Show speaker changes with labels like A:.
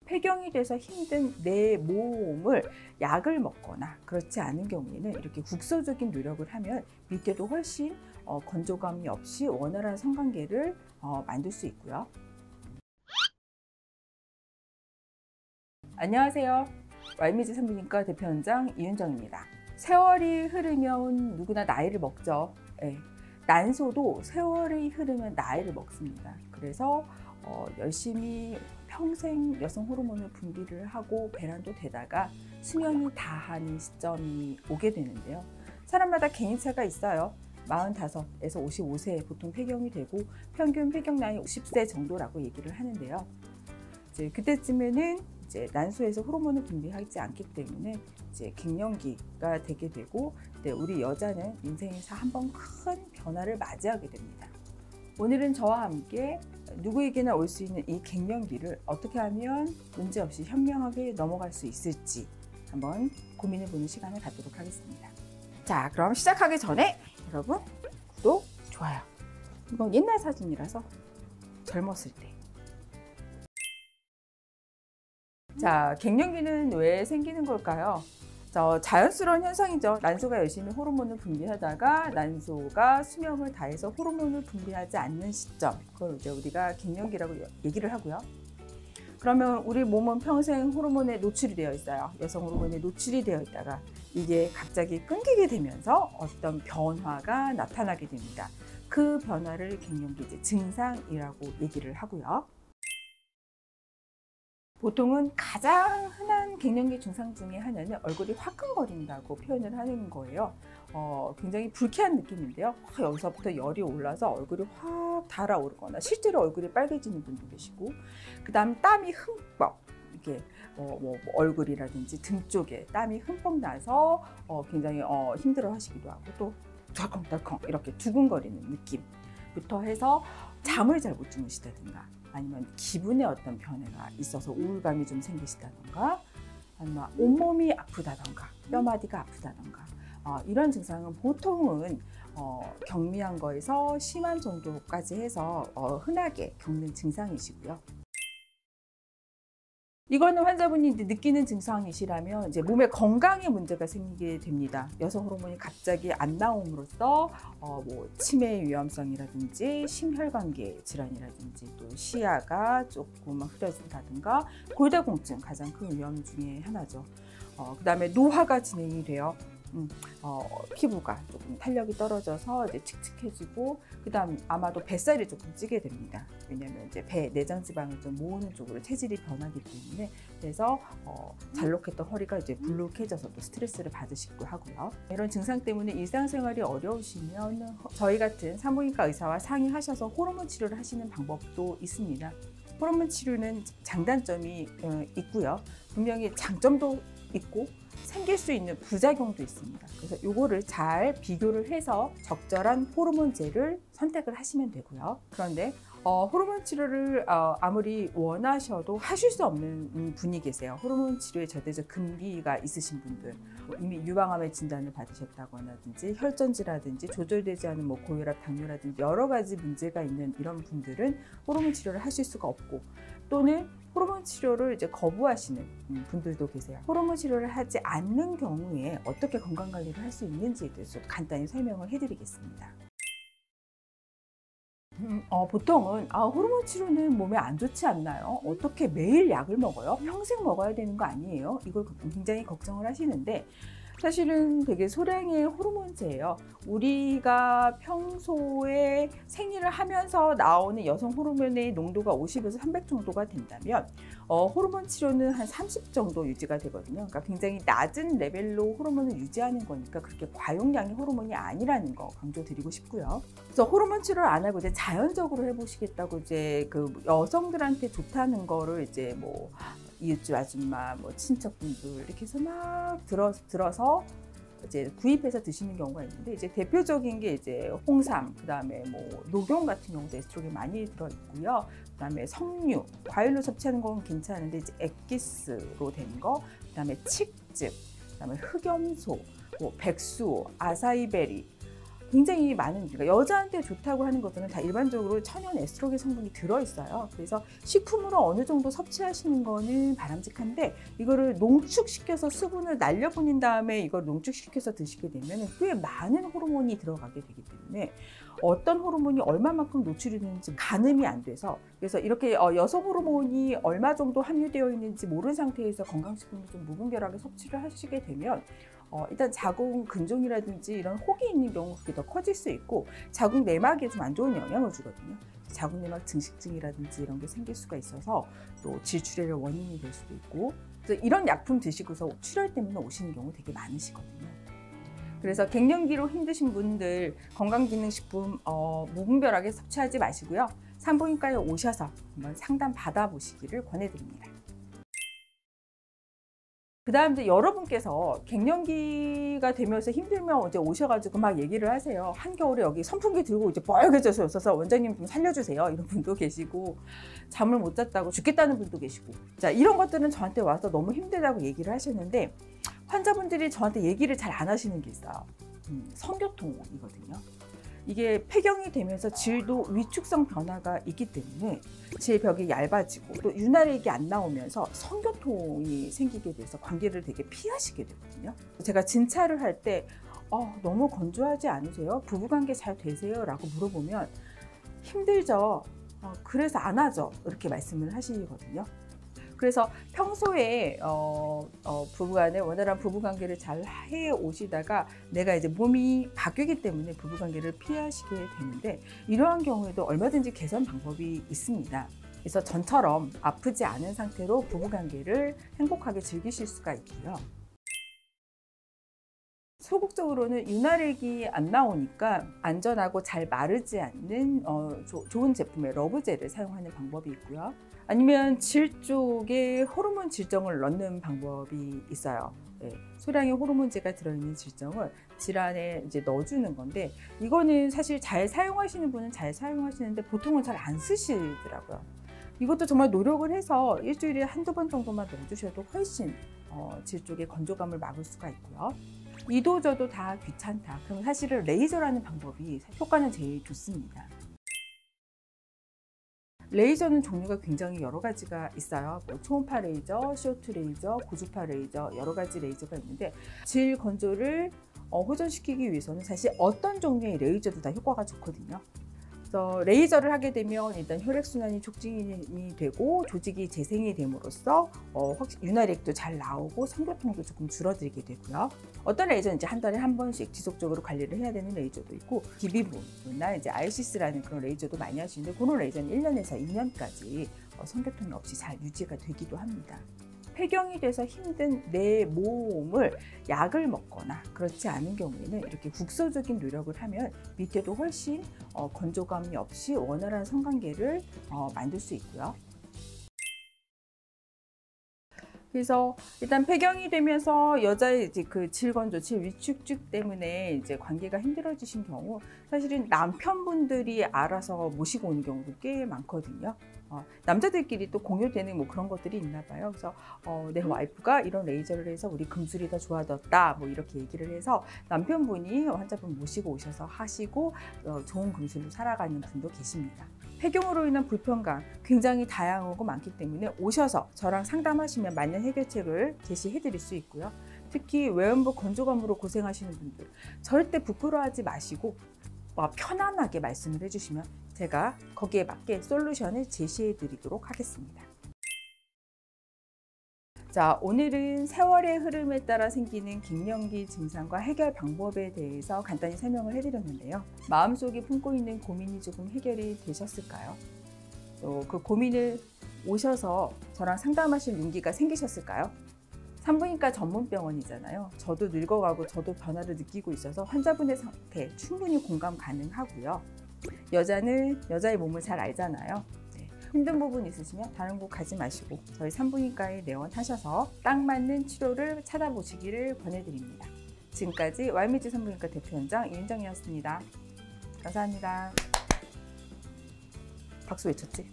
A: 폐경이 돼서 힘든 내 몸을 약을 먹거나 그렇지 않은 경우에는 이렇게 국소적인 노력을 하면 밑에도 훨씬 건조감이 없이 원활한 성관계를 만들 수 있고요. 안녕하세요. 왈미즈 산부인과 대표원장 이윤정입니다. 세월이 흐르면 누구나 나이를 먹죠. 네. 난소도 세월이 흐르면 나이를 먹습니다. 그래서 열심히 평생 여성 호르몬을 분비를 하고 배란도 되다가 수명이 다하는 시점이 오게 되는데요. 사람마다 개인차가 있어요. 45에서 55세에 보통 폐경이 되고 평균 폐경 나이 50세 정도라고 얘기를 하는데요. 이제 그때쯤에는 이제 난소에서 호르몬을 분비하지 않기 때문에 이제 갱년기가 되게 되고, 우리 여자는 인생에서 한번 큰 변화를 맞이하게 됩니다. 오늘은 저와 함께 누구에게나 올 수 있는 이 갱년기를 어떻게 하면 문제없이 현명하게 넘어갈 수 있을지 한번 고민해보는 시간을 갖도록 하겠습니다. 자, 그럼 시작하기 전에 여러분 구독, 좋아요. 이건 옛날 사진이라서 젊었을 때. 자, 갱년기는 왜 생기는 걸까요? 자연스러운 현상이죠. 난소가 열심히 호르몬을 분비하다가 난소가 수명을 다해서 호르몬을 분비하지 않는 시점, 그걸 이제 우리가 갱년기라고 얘기를 하고요. 그러면 우리 몸은 평생 호르몬에 노출이 되어 있어요. 여성 호르몬에 노출이 되어 있다가 이게 갑자기 끊기게 되면서 어떤 변화가 나타나게 됩니다. 그 변화를 갱년기 증상이라고 얘기를 하고요. 보통은 가장 흔한 갱년기 증상 중에 하나는 얼굴이 화끈거린다고 표현을 하는 거예요. 굉장히 불쾌한 느낌인데요. 여기서부터 열이 올라서 얼굴이 확 달아오르거나 실제로 얼굴이 빨개지는 분도 계시고, 그 다음 땀이 흠뻑, 이렇게 얼굴이라든지 등 쪽에 땀이 흠뻑 나서 굉장히 힘들어 하시기도 하고, 또 덜컹덜컹 이렇게 두근거리는 느낌부터 해서 잠을 잘 못 주무시다든가, 아니면 기분에 어떤 변화가 있어서 우울감이 좀 생기시다던가, 아니면 온몸이 아프다던가 뼈마디가 아프다던가, 이런 증상은 보통은 경미한 거에서 심한 정도까지 해서 흔하게 겪는 증상이시고요. 이거는 환자분이 느끼는 증상이시라면 이제 몸의 건강에 문제가 생기게 됩니다. 여성 호르몬이 갑자기 안 나옴으로써 치매 위험성이라든지 심혈관계 질환이라든지 또 시야가 조금 흐려진다든가 골다공증 가장 큰 위험 중에 하나죠. 그 다음에 노화가 진행이 돼요. 피부가 조금 탄력이 떨어져서 이제 칙칙해지고, 그 다음 아마도 뱃살이 조금 찌게 됩니다. 왜냐하면 이제 배 내장 지방을 좀 모으는 쪽으로 체질이 변하기 때문에, 그래서 잘록했던 허리가 이제 불룩해져서 또 스트레스를 받으시고 하고요. 이런 증상 때문에 일상생활이 어려우시면 저희 같은 산부인과 의사와 상의하셔서 호르몬 치료를 하시는 방법도 있습니다. 호르몬 치료는 장단점이 있고요. 분명히 장점도 있고 생길 수 있는 부작용도 있습니다. 그래서 이거를 잘 비교를 해서 적절한 호르몬제를 선택을 하시면 되고요. 그런데 호르몬 치료를 아무리 원하셔도 하실 수 없는 분이 계세요. 호르몬 치료에 절대적 금기가 있으신 분들, 이미 유방암의 진단을 받으셨다거나든지 혈전지라든지 조절되지 않은 고혈압, 당뇨라든지 여러 가지 문제가 있는 이런 분들은 호르몬 치료를 하실 수가 없고, 또는 호르몬 치료를 이제 거부하시는 분들도 계세요. 호르몬 치료를 하지 않는 경우에 어떻게 건강관리를 할 수 있는지에 대해서 간단히 설명을 해드리겠습니다. 보통은 호르몬 치료는 몸에 안 좋지 않나요? 어떻게 매일 약을 먹어요? 평생 먹어야 되는 거 아니에요? 이걸 굉장히 걱정을 하시는데, 사실은 되게 소량의 호르몬제예요. 우리가 평소에 생리를 하면서 나오는 여성 호르몬의 농도가 50에서 300 정도가 된다면 호르몬 치료는 한 30 정도 유지가 되거든요. 그러니까 굉장히 낮은 레벨로 호르몬을 유지하는 거니까 그렇게 과용량의 호르몬이 아니라는 거 강조드리고 싶고요. 그래서 호르몬 치료를 안 하고 이제 자연적으로 해보시겠다고 이제 그 여성들한테 좋다는 거를 이제 이웃집 아줌마, 친척분들 이렇게 해서 막 들어서 이제 구입해서 드시는 경우가 있는데, 이제 대표적인 게 이제 홍삼, 그 다음에 녹용 같은 경우도 에스트로겐 많이 들어 있고요. 그 다음에 석류, 과일로 섭취하는 건 괜찮은데 이제 액기스로 된 거, 그 다음에 칡즙, 그 다음에 흑염소, 백수, 아사이베리, 굉장히 많은, 그러니까 여자한테 좋다고 하는 것들은 다 일반적으로 천연 에스트로겐 성분이 들어있어요. 그래서 식품으로 어느 정도 섭취하시는 거는 바람직한데, 이거를 농축시켜서 수분을 날려보낸 다음에 이걸 농축시켜서 드시게 되면 꽤 많은 호르몬이 들어가게 되기 때문에 어떤 호르몬이 얼마만큼 노출이 되는지 가늠이 안 돼서, 그래서 이렇게 여성 호르몬이 얼마 정도 함유되어 있는지 모르는 상태에서 건강식품을 좀 무분별하게 섭취를 하시게 되면 일단 자궁 근종이라든지 이런 혹이 있는 경우 그게 더 커질 수 있고, 자궁 내막에 좀 안 좋은 영향을 주거든요. 자궁 내막 증식증이라든지 이런 게 생길 수가 있어서 또 질출혈의 원인이 될 수도 있고, 그래서 이런 약품 드시고서 출혈 때문에 오시는 경우 되게 많으시거든요. 그래서 갱년기로 힘드신 분들 건강기능식품 무분별하게 섭취하지 마시고요. 산부인과에 오셔서 한번 상담 받아보시기를 권해드립니다. 그 다음 이제 여러분께서 갱년기가 되면서 힘들면 이제 오셔가지고 막 얘기를 하세요. 한겨울에 여기 선풍기 들고 이제 뻘개져서 있어서 원장님 좀 살려주세요, 이런 분도 계시고, 잠을 못 잤다고 죽겠다는 분도 계시고, 자, 이런 것들은 저한테 와서 너무 힘들다고 얘기를 하시는데, 환자분들이 저한테 얘기를 잘 안 하시는 게 있어요. 성교통이거든요. 이게 폐경이 되면서 질도 위축성 변화가 있기 때문에 질벽이 얇아지고 또 윤활액이 안 나오면서 성교통이 생기게 돼서 관계를 되게 피하시게 되거든요. 제가 진찰을 할 때 너무 건조하지 않으세요? 부부관계 잘 되세요? 라고 물어보면 힘들죠. 그래서 안 하죠. 이렇게 말씀을 하시거든요. 그래서 평소에 부부간에 원활한 부부관계를 잘 해 오시다가 내가 이제 몸이 바뀌기 때문에 부부관계를 피하시게 되는데, 이러한 경우에도 얼마든지 개선 방법이 있습니다. 그래서 전처럼 아프지 않은 상태로 부부관계를 행복하게 즐기실 수가 있고요. 소극적으로는 윤활액이 안 나오니까 안전하고 잘 마르지 않는 좋은 제품의 러브젤을 사용하는 방법이 있고요. 아니면 질 쪽에 호르몬 질정을 넣는 방법이 있어요. 네, 소량의 호르몬제가 들어있는 질정을 질 안에 이제 넣어주는 건데, 이거는 사실 잘 사용하시는 분은 잘 사용하시는데 보통은 잘 안 쓰시더라고요. 이것도 정말 노력을 해서 일주일에 한두 번 정도만 넣어주셔도 훨씬 질 쪽의 건조감을 막을 수가 있고요. 이도저도 다 귀찮다, 그럼 사실은 레이저라는 방법이 효과는 제일 좋습니다. 레이저는 종류가 굉장히 여러 가지가 있어요. 초음파 레이저, 쇼트 레이저, 고주파 레이저, 여러 가지 레이저가 있는데, 질 건조를 호전시키기 위해서는 사실 어떤 종류의 레이저도 다 효과가 좋거든요. 그래서 레이저를 하게 되면 일단 혈액순환이 촉진이 되고 조직이 재생이 됨으로써 윤활액도 잘 나오고 성교통도 조금 줄어들게 되고요. 어떤 레이저는 이제 한 달에 한 번씩 지속적으로 관리를 해야 되는 레이저도 있고, 기비부나 이제 아이시스라는 그런 레이저도 많이 하시는데, 그런 레이저는 1년에서 2년까지 성교통이 없이 잘 유지가 되기도 합니다. 폐경이 돼서 힘든 내 몸을 약을 먹거나 그렇지 않은 경우에는 이렇게 국소적인 노력을 하면 밑에도 훨씬 건조감이 없이 원활한 성관계를 만들 수 있고요. 그래서 일단 폐경이 되면서 여자의 이제 그 질건조, 질 위축증 때문에 이제 관계가 힘들어지신 경우, 사실은 남편분들이 알아서 모시고 오는 경우도 꽤 많거든요. 남자들끼리 또 공유되는 뭐 그런 것들이 있나 봐요. 그래서 내 와이프가 이런 레이저를 해서 우리 금술이 더 좋아졌다, 뭐 이렇게 얘기를 해서 남편분이 환자분 모시고 오셔서 하시고 좋은 금술로 살아가는 분도 계십니다. 폐경으로 인한 불편감 굉장히 다양하고 많기 때문에 오셔서 저랑 상담하시면 맞는 해결책을 제시해 드릴 수 있고요. 특히 외음부 건조감으로 고생하시는 분들 절대 부끄러워하지 마시고 편안하게 말씀을 해주시면 제가 거기에 맞게 솔루션을 제시해 드리도록 하겠습니다. 자, 오늘은 세월의 흐름에 따라 생기는 갱년기 증상과 해결 방법에 대해서 간단히 설명을 해드렸는데요. 마음속에 품고 있는 고민이 조금 해결이 되셨을까요? 또 그 고민을 오셔서 저랑 상담하실 용기가 생기셨을까요? 산부인과 전문병원이잖아요. 저도 늙어가고 저도 변화를 느끼고 있어서 환자분의 상태 충분히 공감 가능하고요. 여자는 여자의 몸을 잘 알잖아요. 힘든 부분 있으시면 다른 곳 가지 마시고 저희 산부인과에 내원하셔서 딱 맞는 치료를 찾아보시기를 권해드립니다. 지금까지 YMG 산부인과 대표원장 이은정이었습니다. 감사합니다. 박수 외쳤지?